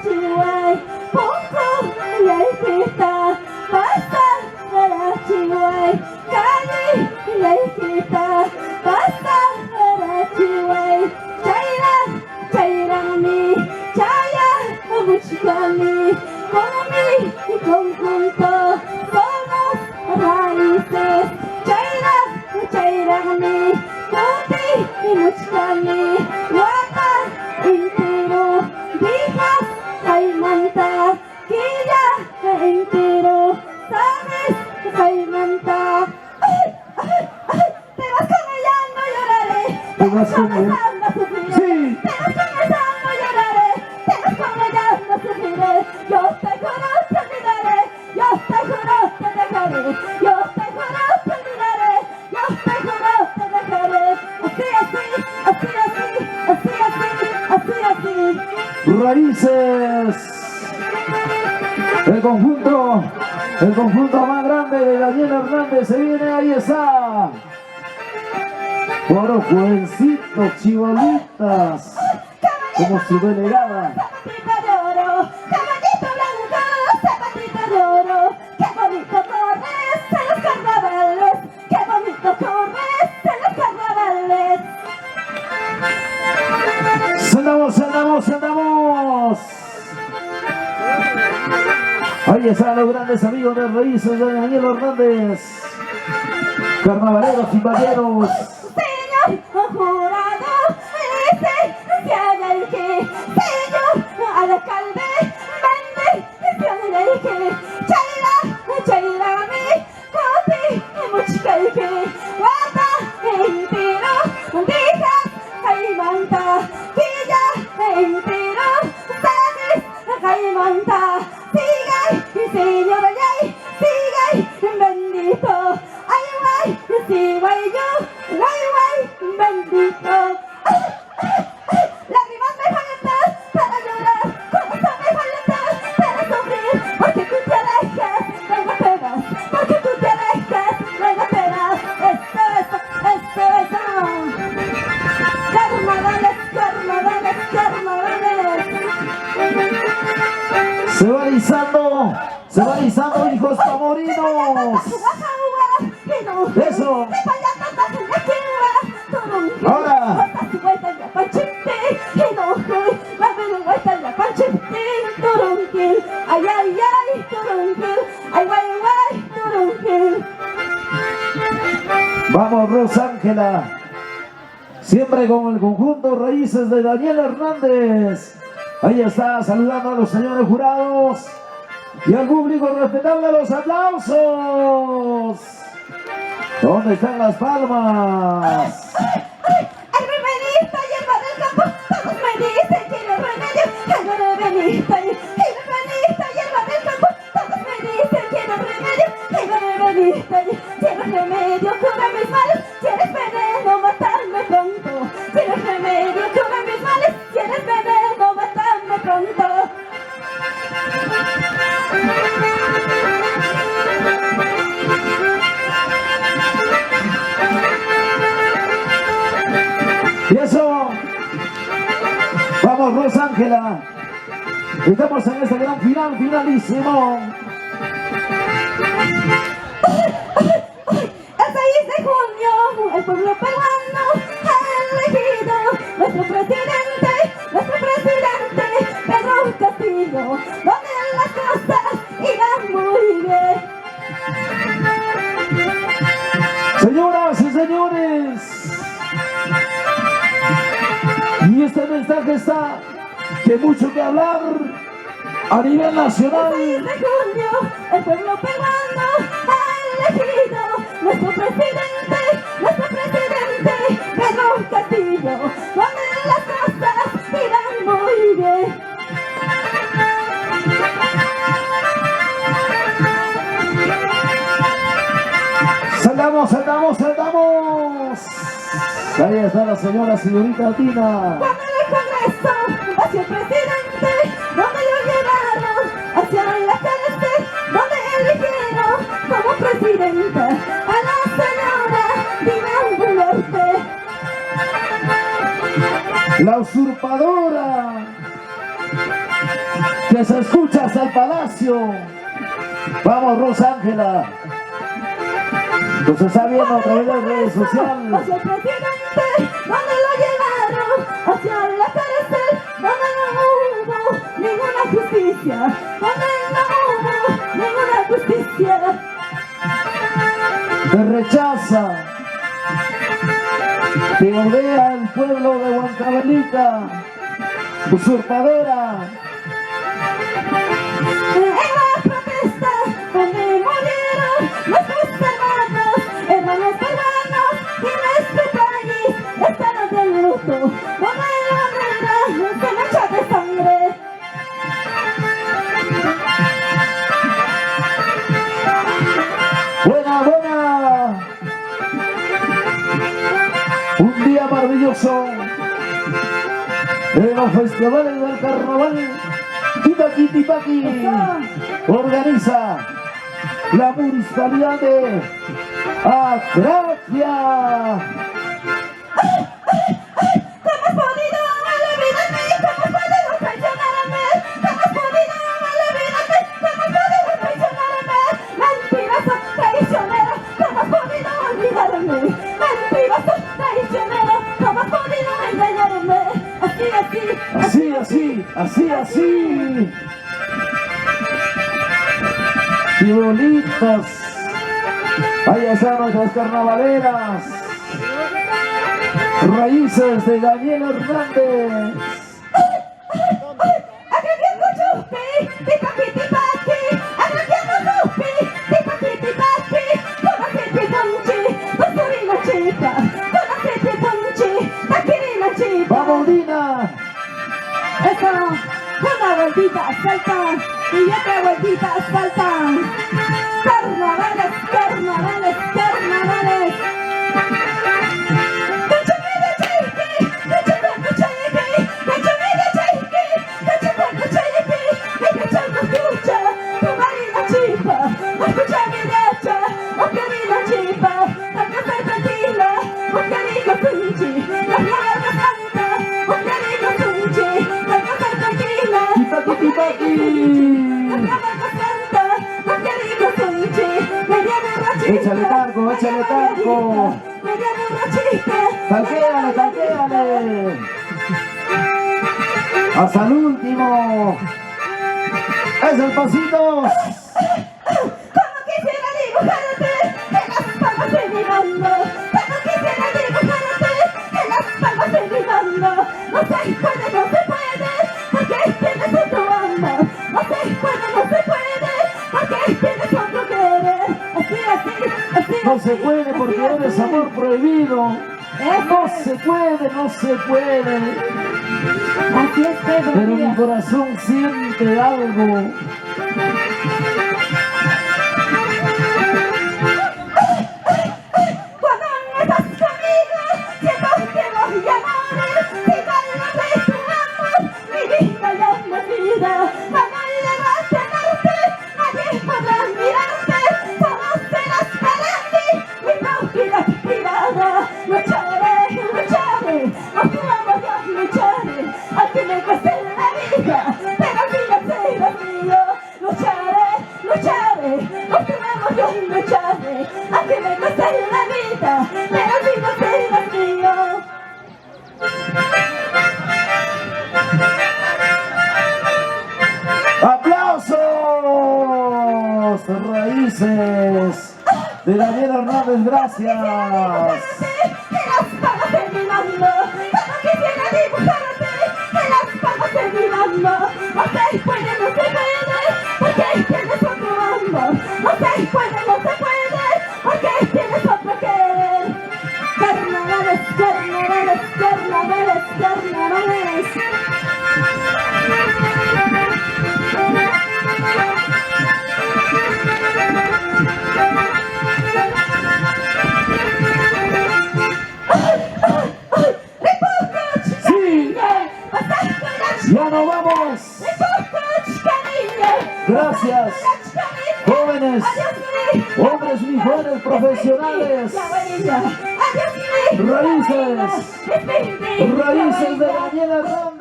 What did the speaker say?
chihuay, poco y ahí quita, pasa para chihuay, cali y ahí quita, pasa para chihuay, chaira, chairami, chaya, muchikami, komi y conjunto, somos raíces, chaira, chairami, komi y muchikami, wata, intero, dijas, kaimanta, killa, entero, sabes, kaimanta. ¡Ay, ay, ay! Te vas con ella, no lloraré. Te vas con él. No sufriré. Sí. Te vas con ella, no lloraré. Te vas con ella, no sufriré. Yo te juro, te olvidaré. Yo te juro, te dejaré. Yo te juro, te olvidaré. Yo te juro, te dejaré. Así, así. Raíces. El conjunto más grande de Daniel Hernández se viene, ahí está. Por jovencitos, chivolitas, como su delegada. Zapatita de oro, caballito blanco, zapatita de oro. Qué bonito corres en los carnavales. Qué bonito corres en los carnavales. ¡Andamos! Ahí están los grandes amigos de Raíces de Daniel Hernández. Carnavaleros y balleros. Señor jurado, dice que haya el que. Señor alcalde, bendición el que. Chaira, chairami, kopi, muchika el que. Wata, entero, dijas, kaimanta, killa, entero, sabes, kaimanta. Sigay, señor yay, sigay, bendito. Ay, guay, si guay yo, guay, bendito. Ay, lágrimas me faltan para llorar, corazón me falta para sufrir, porque tú te alejas, luego te vas, porque tú te alejas, luego te vas. Eso. Carnavales. Se va alisando, hijos tamorinos. Eso. Ahora. Vamos, Rosángela. Siempre con el conjunto Raíces de Daniel Hernández. Ahí está, saludando a los señores jurados y al público, respetando los aplausos. ¿Dónde están las palmas? El remedista, hierba del campo, todos me dicen que el remedio, el remedista, hierba del campo, todos me dicen que el remedio, el remedio, cura mis males, quieres veneno, matarme pronto. Tienes remedio, cura mis males, quieres veneno, matarme pronto. Y eso. Vamos, Rosángela. Estamos en este gran finalísimo. El 6 de junio, el pueblo peruano ha elegido nuestro presidente, Pedro Castillo, donde las cosas irán muy bien. Señoras y señores, y este mensaje está que mucho que hablar a nivel nacional. El 6 de junio, el pueblo peruano ha elegido nuestro presidente, Pedro Castillo, donde las cosas irán muy bien. Saltamos. Ahí está la señorita Tina. Cuando en el Congreso hacia el presidente, donde lo llevaron hacia la cárcel, donde eligieron como presidenta a la señora Dina Boluarte. La usurpadora. que se escucha hasta el palacio. Vamos, Rosángela. Nos está viendo a través de las redes sociales. Hacia el presidente, donde lo llevaron, hacia la cárcel, donde no hubo ninguna justicia, donde no hubo ninguna justicia. Te rechaza, te odia el pueblo de Huancavelica, usurpadora. En la protesta donde murieron nuestros hermanos peruanos, y nuestro país está de luto, donde la bandera se mancha de sangre. Buena, buena. Un día maravilloso de los festivales del carnaval. Tipaqui, Tipaqui organiza la municipalidad de Agracia. ¿Cómo has podido olvidarme? ¿Cómo has podido traicionarme? ¿Cómo has podido olvidarme? ¿Cómo has podido traicionarme? Mentiroso, traicionero, ¿cómo has podido olvidarme? Mentiroso, traicionero, ¿cómo has podido engañarme? Así. ¡Qué bonitas! Ahí están nuestras carnavaleras. Raíces de Daniel Hernández. ¡Vamos, Dina! Eso, una vueltita salta y otra vueltita salta. Carnavales, carnavales, carnavales. Échale tanco. Tanquéale. Hasta el último. Es el pasito. Como quisiera dibujarte en las palmas de mi mano. Como quisiera dibujarte en las palmas de mi mano. No se puede, porque tienes otro amor. No se puede, porque tienes otro querer. Así. No se puede porque eres amor prohibido. No se puede. Así es, Pedro. Pero mi corazón siente algo. Cuando no estás conmigo, siento que voy a morir. Si vuelves de tu amor, mi vida ya no es vida. Cuando le vas a tenerte, nadie podrá mirarte. Todo serás para mí, mi propiedad privada. Lucharé, por tu amor yo lucharé. Aunque me cueste la vida, pero al final serás mío. Lucharé, por tu amor yo lucharé. Aunque me cueste la vida, pero al final serás mío. ¡Aplausos! Raíces de Daniel Hernández, gracias. En las palmas de mi mano, como quisiera dibujarte en las palmas de mi mano. No se puede, porque tienes otro amor. No se puede, porque tienes otro querer. Carnavales. Ya nos vamos. Gracias, jóvenes, hombres y mujeres profesionales. Raíces de Daniel Hernández.